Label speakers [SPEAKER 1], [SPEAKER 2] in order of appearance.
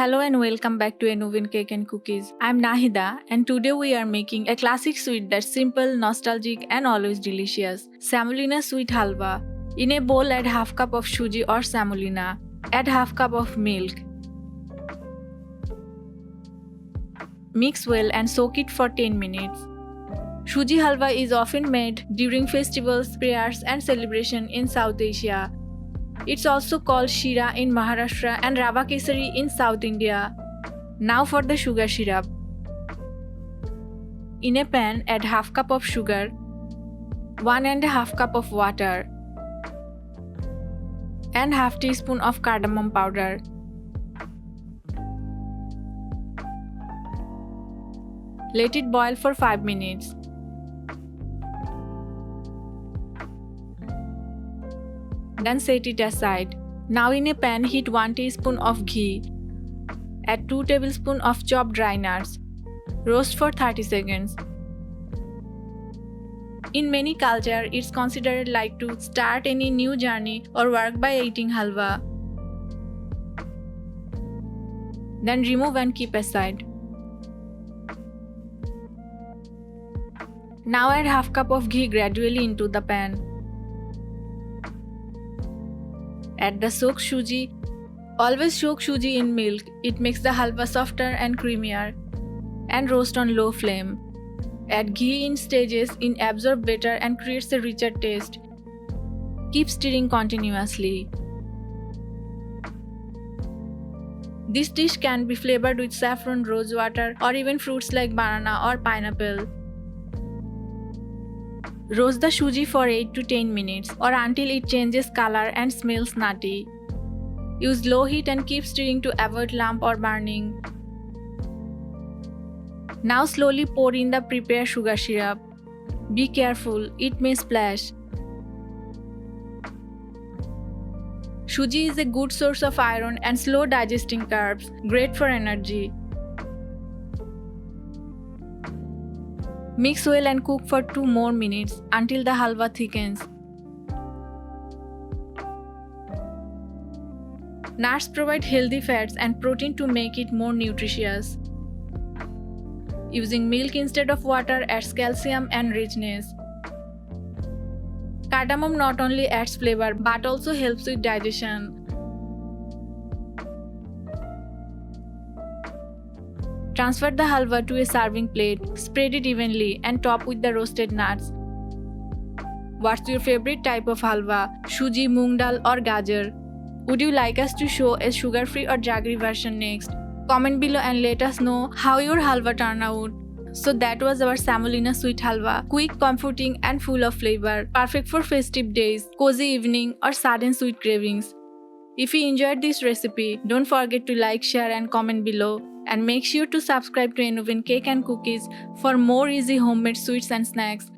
[SPEAKER 1] Hello and welcome back to Enovin Cake and Cookies. I'm Nahida and today we are making a classic sweet that's simple, nostalgic and always delicious. Semolina Sweet Halwa. In a bowl add half cup of suji or semolina. Add half cup of milk. Mix well and soak it for 10 minutes. Suji Halwa is often made during festivals, prayers and celebration in South Asia. It's also called Shira in Maharashtra and Rava Kesari in South India. Now for the sugar syrup. In a pan, add half cup of sugar, 1.5 cup of water, and half teaspoon of cardamom powder. Let it boil for 5 minutes. Then set it aside. Now in a pan heat 1 teaspoon of ghee. Add 2 tablespoons of chopped dry nuts. Roast for 30 seconds. In many cultures, it's considered like to start any new journey or work by eating halwa. Then remove and keep aside. Now add half cup of ghee gradually into the pan. Add the soaked suji. Always soak suji in milk. It makes the halwa softer and creamier. And roast on low flame. Add ghee in stages it absorbs better and creates a richer taste. Keep stirring continuously. This dish can be flavored with saffron, rose water or even fruits like banana or pineapple. Roast the suji for 8 to 10 minutes or until it changes color and smells nutty. Use low heat and keep stirring to avoid lump or burning. Now slowly pour in the prepared sugar syrup. Be careful, it may splash. Suji is a good source of iron and slow digesting carbs, great for energy. Mix well and cook for 2 more minutes until the halwa thickens. Nuts provide healthy fats and protein to make it more nutritious. Using milk instead of water adds calcium and richness. Cardamom not only adds flavor but also helps with digestion. Transfer the halwa to a serving plate, spread it evenly and top with the roasted nuts. What's your favorite type of halwa? Suji, moong dal or gajar? Would you like us to show a sugar-free or jaggery version next? Comment below and let us know how your halwa turned out. So that was our semolina sweet halwa, quick, comforting and full of flavor, perfect for festive days, cozy evening or sudden sweet cravings. If you enjoyed this recipe, don't forget to like, share and comment below. And make sure to subscribe to Enovin Cake and Cookies for more easy homemade sweets and snacks.